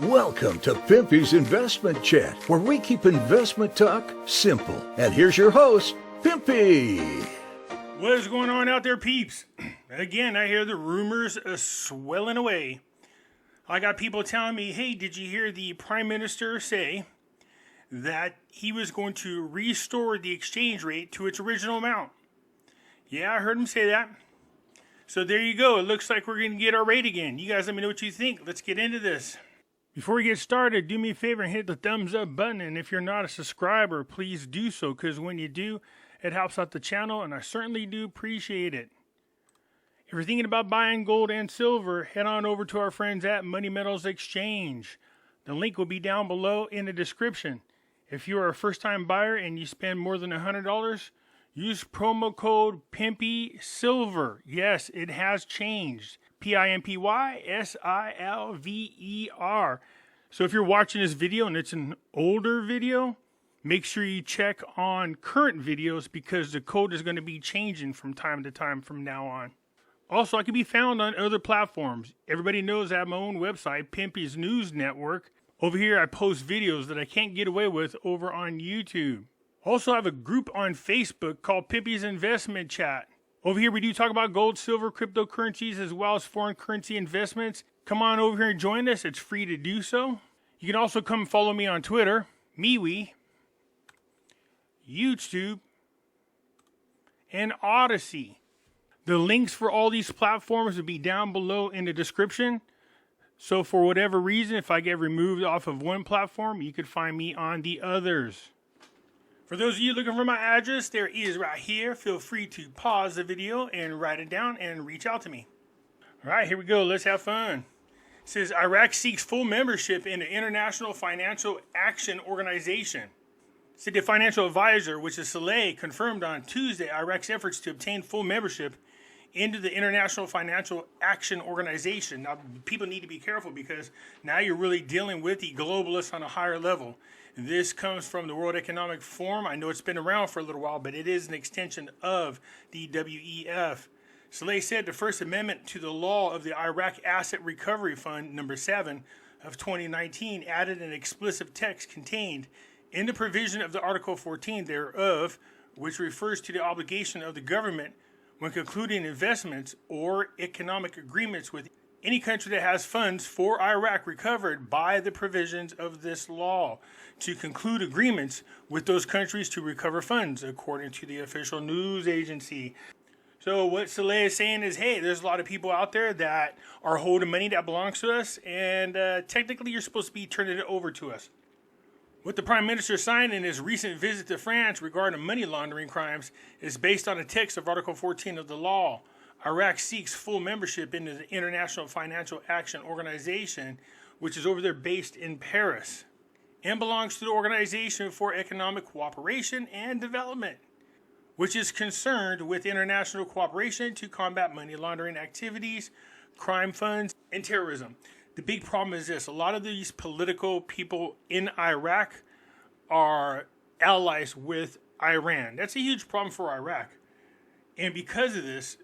Welcome to Pimpy's Investment Chat, where we keep investment talk simple. And here's your host, Pimpy. What is going on out there, peeps? Again, I hear the rumors swelling away. I got people telling me, hey, did you hear the Prime Minister say that he was going to restore the exchange rate to its original amount? Yeah, I heard him say that. So there you go. It looks like we're going to get our rate again. You guys let me know what you think. Let's get into this. Before we get started, do me a favor and hit the thumbs up button. And if you're not a subscriber, please do so, because when you do, it helps out the channel, and I certainly do appreciate it. If you're thinking about buying gold and silver, head on over to our friends at Money Metals Exchange. The link will be down below in the description. If you are a first-time buyer and you spend more than $100, use promo code PIMPYSILVER. Yes, it has changed. PIMPYSILVER. So if you're watching this video and it's an older video, make sure you check on current videos, because the code is going to be changing from time to time from now on. Also, I can be found on other platforms. Everybody knows I have my own website, Pimpy's News Network. Over here, I post videos that I can't get away with over on YouTube. Also, I have a group on Facebook called Pimpy's Investment Chat. Over here, we do talk about gold, silver, cryptocurrencies, as well as foreign currency investments. Come on over here and join us. It's free to do so. You can also come follow me on Twitter, MeWe, YouTube, and Odyssey. The links for all these platforms will be down below in the description. So for whatever reason, if I get removed off of one platform, you could find me on the others. For those of you looking for my address, there it is right here. Feel free to pause the video and write it down and reach out to me. All right, here we go. Let's have fun. It says, Iraq seeks full membership in the International Financial Action Organization. Said the financial advisor, which is Saleh, confirmed on Tuesday Iraq's efforts to obtain full membership into the International Financial Action Organization. Now, people need to be careful, because now you're really dealing with the globalists on a higher level. This comes from the World Economic Forum. I know it's been around for a little while, but it is an extension of the WEF. Saleh said the First Amendment to the law of the Iraq Asset Recovery Fund, number 7 of 2019, added an explicit text contained in the provision of the Article 14 thereof, which refers to the obligation of the government when concluding investments or economic agreements with any country that has funds for Iraq recovered by the provisions of this law, to conclude agreements with those countries to recover funds, according to the official news agency. So what Saleh is saying is, hey, there's a lot of people out there that are holding money that belongs to us, and technically you're supposed to be turning it over to us. What the Prime Minister signed in his recent visit to France regarding money laundering crimes is based on a text of Article 14 of the law. Iraq seeks full membership into the International Financial Action Organization, which is over there based in Paris, and belongs to the Organization for Economic Cooperation and Development, which is concerned with international cooperation to combat money laundering activities, crime funds, and terrorism. The big problem is this: a lot of these political people in Iraq are allies with Iran. That's a huge problem for Iraq. And because of this,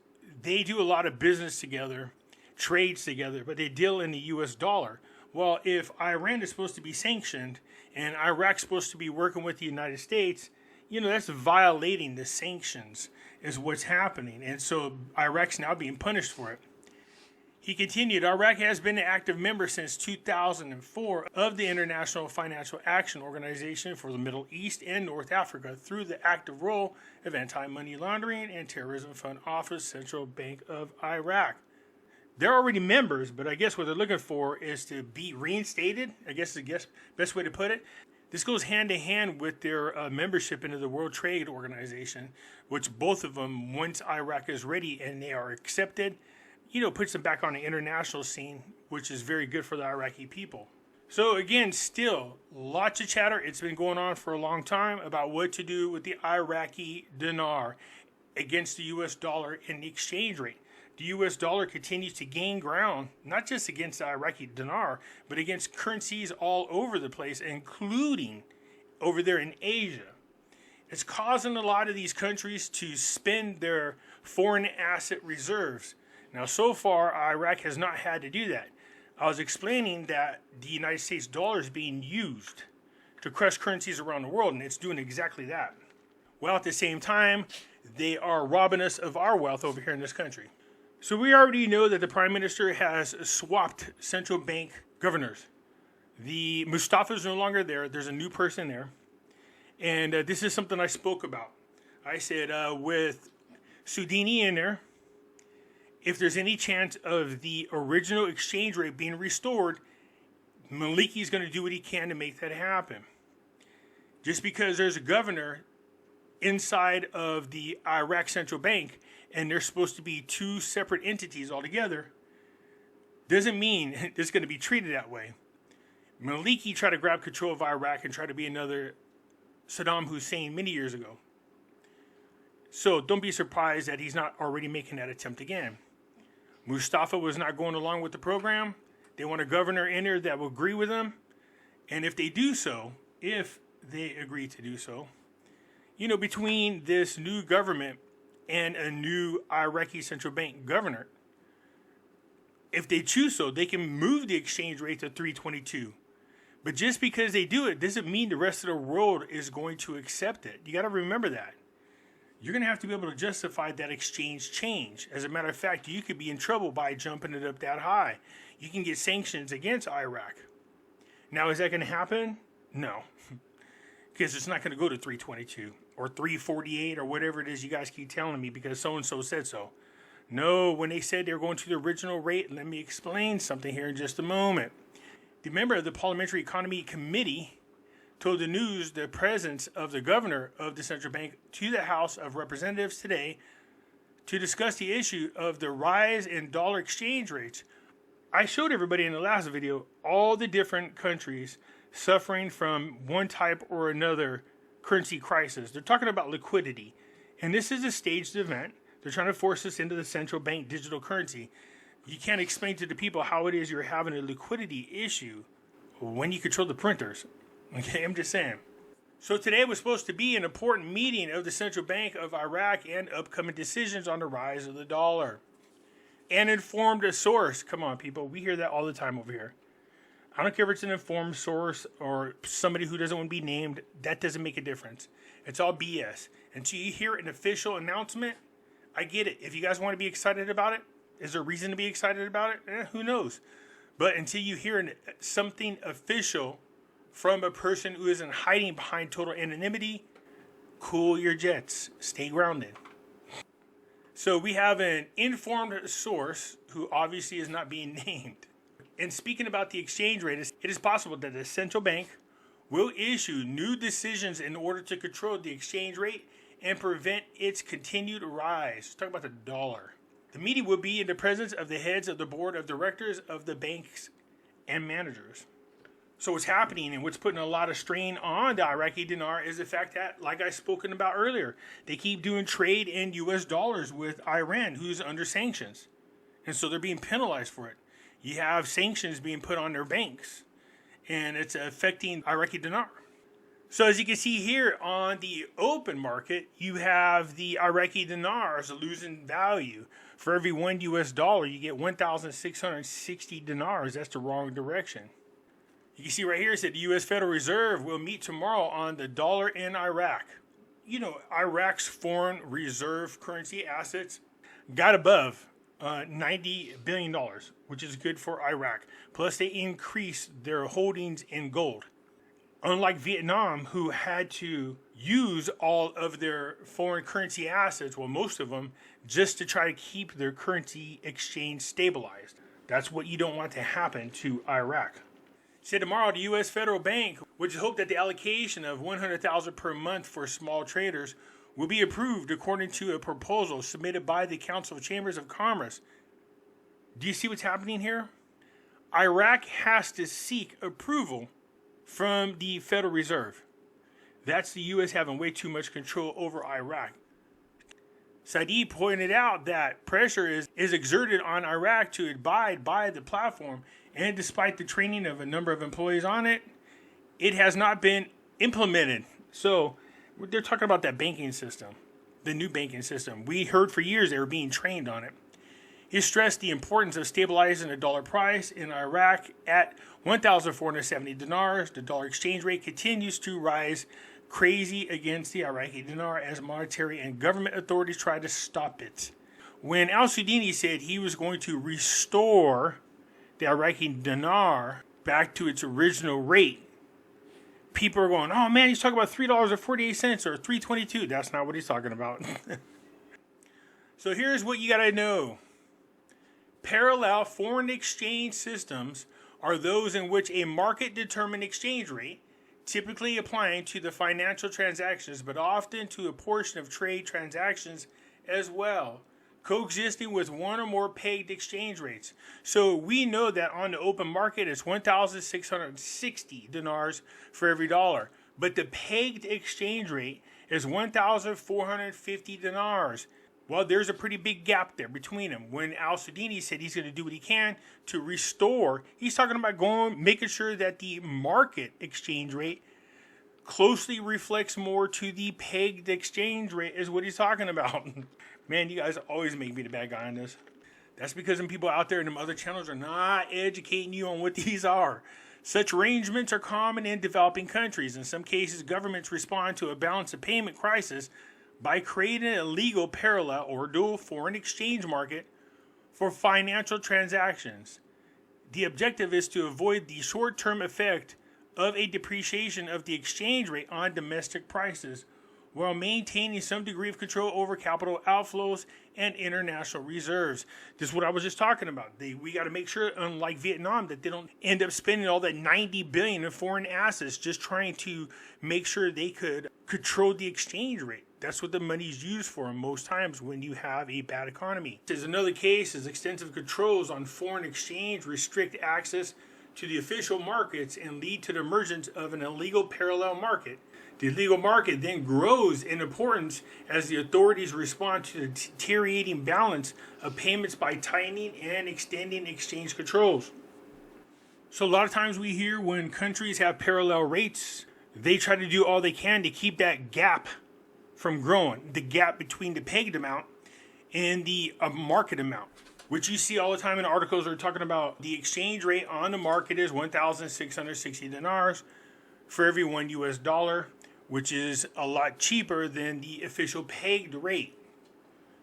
they do a lot of business together, trades together, but they deal in the US dollar. Well, if Iran is supposed to be sanctioned and Iraq's supposed to be working with the United States, that's violating the sanctions, is what's happening. And so Iraq's now being punished for it. He continued, Iraq has been an active member since 2004 of the International Financial Action Organization for the Middle East and North Africa through the active role of Anti-Money Laundering and Terrorism Fund Office, Central Bank of Iraq. They're already members, but I guess what they're looking for is to be reinstated, I guess is the best way to put it. This goes hand in hand with their membership into the World Trade Organization, which both of them, once Iraq is ready and they are accepted, puts them back on the international scene, which is very good for the Iraqi people. So again, still, lots of chatter. It's been going on for a long time about what to do with the Iraqi dinar against the US dollar in the exchange rate. The US dollar continues to gain ground, not just against the Iraqi dinar, but against currencies all over the place, including over there in Asia. It's causing a lot of these countries to spend their foreign asset reserves. Now, so far, Iraq has not had to do that. I was explaining that the United States dollar is being used to crush currencies around the world, and it's doing exactly that. Well, at the same time, they are robbing us of our wealth over here in this country. So we already know that the Prime Minister has swapped central bank governors. The Mustafa is no longer there. There's a new person there. And this is something I spoke about. I said, with Soudini in there, if there's any chance of the original exchange rate being restored, Maliki is going to do what he can to make that happen. Just because there's a governor inside of the Iraq Central Bank and they're supposed to be two separate entities altogether, doesn't mean it's going to be treated that way. Maliki tried to grab control of Iraq and try to be another Saddam Hussein many years ago. So don't be surprised that he's not already making that attempt again. Mustafa was not going along with the program. They want a governor in there that will agree with them. And if they do so, if they agree to do so, between this new government and a new Iraqi central bank governor, if they choose so, they can move the exchange rate to 322. But just because they do it doesn't mean the rest of the world is going to accept it. You got to remember that. You're going to have to be able to justify that exchange change. As a matter of fact, you could be in trouble by jumping it up that high. You can get sanctions against Iraq. Now, is that going to happen? No. Because it's not going to go to 322 or 348 or whatever it is you guys keep telling me because so-and-so said so. No, when they said they were going to the original rate, let me explain something here in just a moment. The member of the Parliamentary Economy Committee told the news the presence of the governor of the central bank to the House of Representatives today to discuss the issue of the rise in dollar exchange rates. I showed everybody in the last video all the different countries suffering from one type or another currency crisis. They're talking about liquidity. And this is a staged event. They're trying to force us into the central bank digital currency. You can't explain to the people how it is you're having a liquidity issue when you control the printers. Okay, I'm just saying. So today was supposed to be an important meeting of the Central Bank of Iraq and upcoming decisions on the rise of the dollar. An informed source. Come on, people. We hear that all the time over here. I don't care if it's an informed source or somebody who doesn't want to be named. That doesn't make a difference. It's all BS. Until you hear an official announcement, I get it. If you guys want to be excited about it, is there a reason to be excited about it? Who knows? But until you hear something official from a person who isn't hiding behind total anonymity, cool your jets. Stay grounded. So we have an informed source who obviously is not being named. And speaking about the exchange rate, it is possible that the central bank will issue new decisions in order to control the exchange rate and prevent its continued rise. Let's talk about the dollar. The meeting will be in the presence of the heads of the board of directors of the banks and managers. So what's happening and what's putting a lot of strain on the Iraqi dinar is the fact that, like I spoken about earlier, they keep doing trade in U.S. dollars with Iran, who's under sanctions. And so they're being penalized for it. You have sanctions being put on their banks, and it's affecting Iraqi dinar. So as you can see here on the open market, you have the Iraqi dinars losing value. For every $1 US, you get 1,660 dinars. That's the wrong direction. You can see right here it said the U.S. Federal Reserve will meet tomorrow on the dollar in Iraq. Iraq's foreign reserve currency assets got above $90 billion, which is good for Iraq. Plus, they increased their holdings in gold. Unlike Vietnam, who had to use all of their foreign currency assets, well, most of them, just to try to keep their currency exchange stabilized. That's what you don't want to happen to Iraq. Said tomorrow, the U.S. Federal Bank, which hoped that the allocation of $100,000 per month for small traders will be approved according to a proposal submitted by the Council of Chambers of Commerce. Do you see what's happening here? Iraq has to seek approval from the Federal Reserve. That's the U.S. having way too much control over Iraq. Saadi pointed out that pressure is exerted on Iraq to abide by the platform, and despite the training of a number of employees on it, it has not been implemented. So they're talking about that banking system, the new banking system. We heard for years they were being trained on it. He stressed the importance of stabilizing the dollar price in Iraq at 1,470 dinars. The dollar exchange rate continues to rise crazy against the Iraqi dinar as monetary and government authorities try to stop it. When al-Sudani said he was going to restore the Iraqi dinar back to its original rate, people are going, oh man, he's talking about $3.48 or $3.22. That's not what he's talking about. So here's what you got to know. Parallel foreign exchange systems are those in which a market-determined exchange rate, typically applying to the financial transactions, but often to a portion of trade transactions as well, coexisting with one or more pegged exchange rates. So we know that on the open market it's 1,660 dinars for every dollar, but the pegged exchange rate is 1,450 dinars. Well, there's a pretty big gap there between them. When al-Sudani said he's going to do what he can to restore, he's talking about making sure that the market exchange rate closely reflects more to the pegged exchange rate is what he's talking about. Man, you guys always make me the bad guy on this. That's because them people out there in them other channels are not educating you on what these are. Such arrangements are common in developing countries. In some cases, governments respond to a balance of payment crisis by creating a legal parallel or dual foreign exchange market for financial transactions. The objective is to avoid the short-term effect of a depreciation of the exchange rate on domestic prices while maintaining some degree of control over capital outflows and international reserves. This is what I was just talking about. We got to make sure, unlike Vietnam, that they don't end up spending all that $90 billion in foreign assets just trying to make sure they could control the exchange rate. That's what the money is used for most times when you have a bad economy. There's another case is extensive controls on foreign exchange restrict access to the official markets and lead to the emergence of an illegal parallel market. The illegal market then grows in importance as the authorities respond to the deteriorating balance of payments by tightening and extending exchange controls. So a lot of times we hear when countries have parallel rates, they try to do all they can to keep that gap from growing, the gap between the pegged amount and the market amount, which you see all the time in articles that are talking about the exchange rate on the market is 1,660 dinars for every $1 US, which is a lot cheaper than the official pegged rate.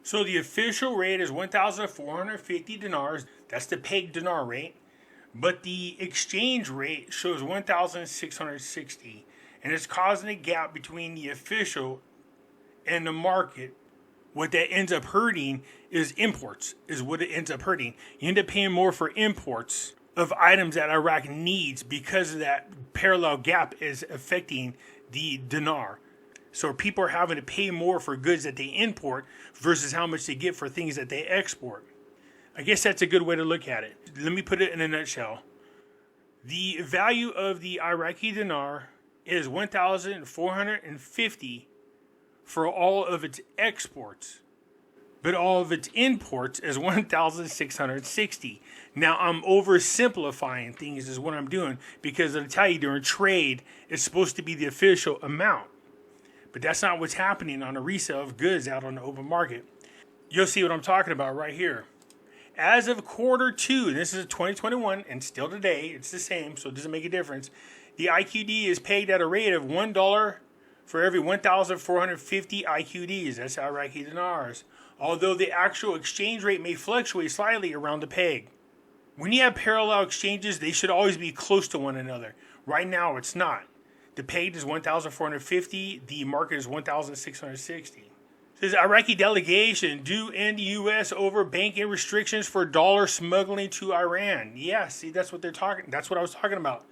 So the official rate is 1,450 dinars. That's the pegged dinar rate. But the exchange rate shows 1,660. And it's causing a gap between the official and the market. What that ends up hurting is imports, is what it ends up hurting. You end up paying more for imports of items that Iraq needs because of that parallel gap is affecting the dinar. So people are having to pay more for goods that they import versus how much they get for things that they export. I guess that's a good way to look at it. Let me put it in a nutshell. The value of the Iraqi dinar is 1,450 for all of its exports, but all of its imports is 1,660. Now I'm oversimplifying things is what I'm doing because I'll tell you during trade it's supposed to be the official amount, but that's not what's happening on a resale of goods out on the open market. You'll see what I'm talking about right here. As of quarter 2, and this is 2021 and still today, it's the same, so it doesn't make a difference. The IQD is pegged at a rate of $1 for every 1,450 IQDs. That's Iraqi dinars. Although the actual exchange rate may fluctuate slightly around the peg. When you have parallel exchanges, they should always be close to one another. Right now, it's not. The pegged is 1,450. The market is 1,660. It says Iraqi delegation due in the U.S. over banking restrictions for dollar smuggling to Iran. Yeah, see, that's what they're talking. That's what I was talking about.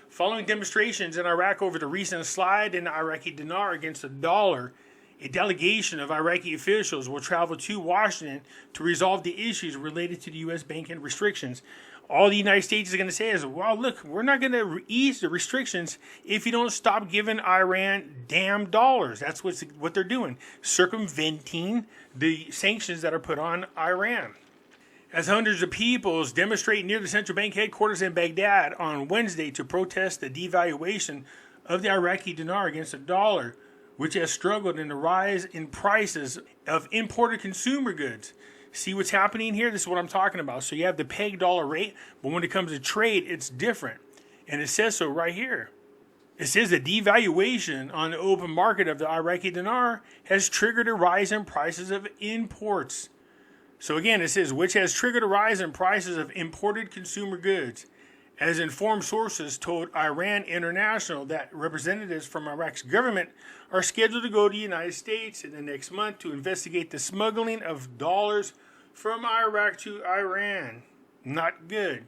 Following demonstrations in Iraq over the recent slide in the Iraqi dinar against the dollar, a delegation of Iraqi officials will travel to Washington to resolve the issues related to the U.S. banking restrictions. All the United States is going to say is, well, look, we're not going to ease the restrictions if you don't stop giving Iran damn dollars. That's what they're doing, circumventing the sanctions that are put on Iran. As hundreds of people demonstrate near the central bank headquarters in Baghdad on Wednesday to protest the devaluation of the Iraqi dinar against the dollar, which has struggled in the rise in prices of imported consumer goods. See what's happening here? This is what I'm talking about. So you have the peg dollar rate, but when it comes to trade, it's different. And it says so right here. It says the devaluation on the open market of the Iraqi dinar has triggered a rise in prices of imports. So again, it says, which has triggered a rise in prices of imported consumer goods. As informed sources told Iran International that representatives from Iraq's government are scheduled to go to the United States in the next month to investigate the smuggling of dollars from Iraq to Iran. Not good.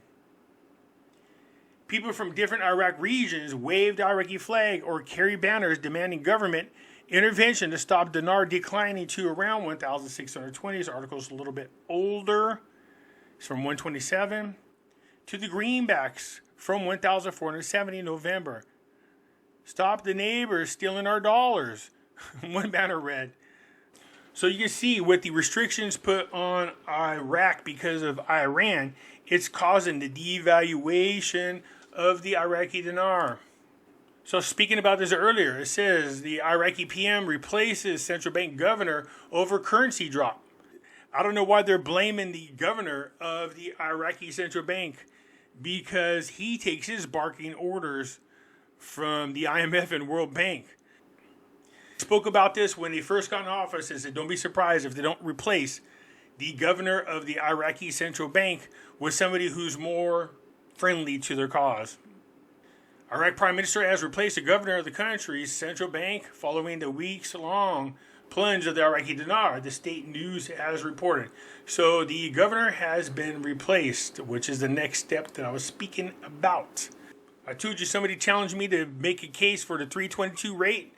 People from different Iraq regions waved the Iraqi flag or carry banners demanding government intervention to stop dinar declining to around 1,620. This article's a little bit older. It's from 127. To the greenbacks from 1,470 in November. Stop the neighbors stealing our dollars. One banner read. So you can see with the restrictions put on Iraq because of Iran, it's causing the devaluation of the Iraqi dinar. So speaking about this earlier, it says the Iraqi PM replaces central bank governor over currency drop. I don't know why they're blaming the governor of the Iraqi central bank, because he takes his barking orders from the IMF and World Bank. Spoke about this when they first got in office and said, don't be surprised if they don't replace the governor of the Iraqi central bank with somebody who's more friendly to their cause. Iraq Prime Minister has replaced the governor of the country's central bank following the weeks-long plunge of the Iraqi dinar, the state news has reported. So the governor has been replaced, which is the next step that I was speaking about. I told you somebody challenged me to make a case for the 322 rate.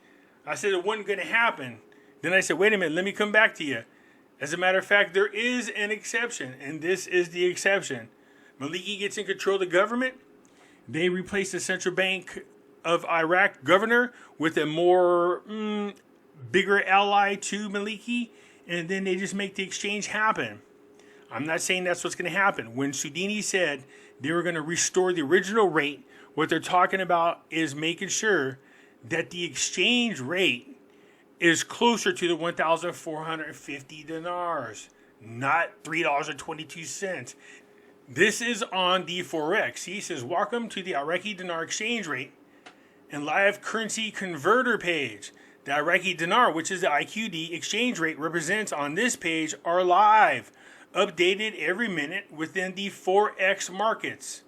I said it wasn't going to happen. Then I said, wait a minute, let me come back to you. As a matter of fact, there is an exception, and this is the exception. Maliki gets in control of the government. They replace the Central Bank of Iraq governor with a more bigger ally to Maliki, and then they just make the exchange happen. I'm not saying that's what's going to happen. When Soudini said they were going to restore the original rate, what they're talking about is making sure that the exchange rate is closer to the 1,450 dinars, not $3.22. This is on the Forex. He says, welcome to the Iraqi dinar exchange rate and live currency converter page. The Iraqi dinar, which is the IQD exchange rate, represents on this page are live, updated every minute within the Forex markets.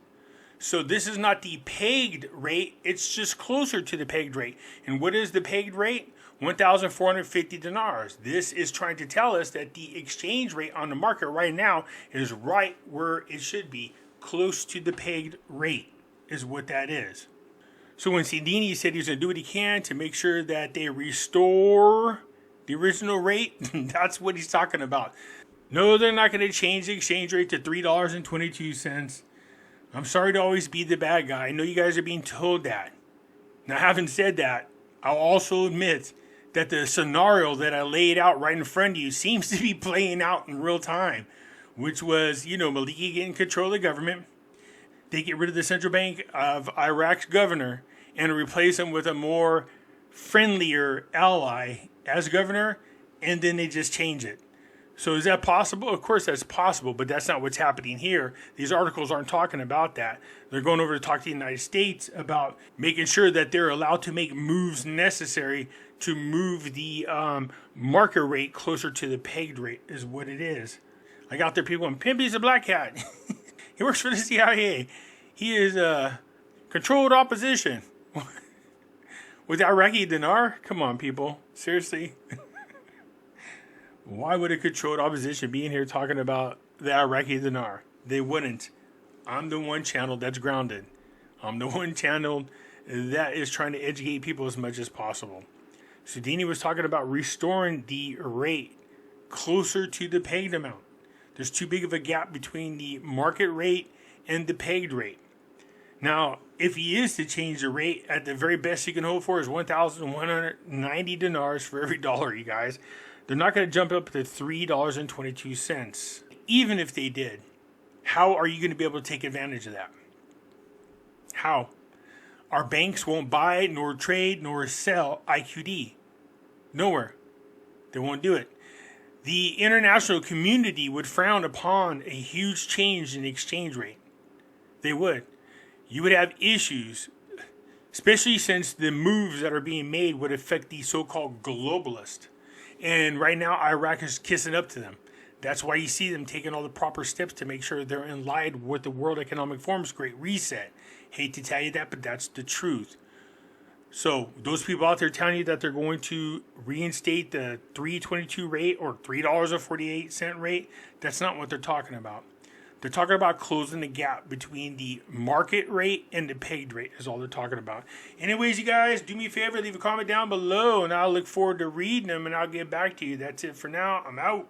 So this is not the pegged rate, it's just closer to the pegged rate. And what is the pegged rate? 1,450 dinars. This is trying to tell us that the exchange rate on the market right now is right where it should be, close to the pegged rate is what that is. So when Soudini said he was going to do what he can to make sure that they restore the original rate, that's what he's talking about. No, they're not going to change the exchange rate to $3.22. I'm sorry to always be the bad guy. I know you guys are being told that. Now, having said that, I'll also admit that the scenario that I laid out right in front of you seems to be playing out in real time, which was, Maliki getting control of the government. They get rid of the Central Bank of Iraq's governor and replace him with a more friendlier ally as governor, and then they just change it. So is that possible? Of course that's possible, but that's not what's happening here. These articles aren't talking about that. They're going over to talk to the United States about making sure that they're allowed to make moves necessary to move the market rate closer to the pegged rate is what it is. I got there people and Pimpy's a black cat. He works for the CIA. He is controlled opposition. With the Iraqi dinar? Come on, people. Seriously? Why would a controlled opposition be in here talking about the Iraqi dinar? They wouldn't. I'm the one channel that's grounded. I'm the one channel that is trying to educate people as much as possible. Soudini was talking about restoring the rate closer to the pegged amount. There's too big of a gap between the market rate and the pegged rate. Now, if he is to change the rate, at the very best he can hope for is 1,190 dinars for every dollar, you guys. They're not going to jump up to $3.22. Even if they did, how are you going to be able to take advantage of that? How? Our banks won't buy, nor trade, nor sell IQD. Nowhere. They won't do it. the international community would frown upon a huge change in the exchange rate. They would. You would have issues, especially since the moves that are being made would affect the so-called globalists. And right now, Iraq is kissing up to them. That's why you see them taking all the proper steps to make sure they're in line with the World Economic Forum's Great Reset. Hate to tell you that, but that's the truth. So those people out there telling you that they're going to reinstate the $3.22 rate or $3.48 rate, that's not what they're talking about. They're talking about closing the gap between the market rate and the pegged rate is all they're talking about. Anyways, you guys, do me a favor, leave a comment down below, and I'll look forward to reading them, and I'll get back to you. That's it for now. I'm out.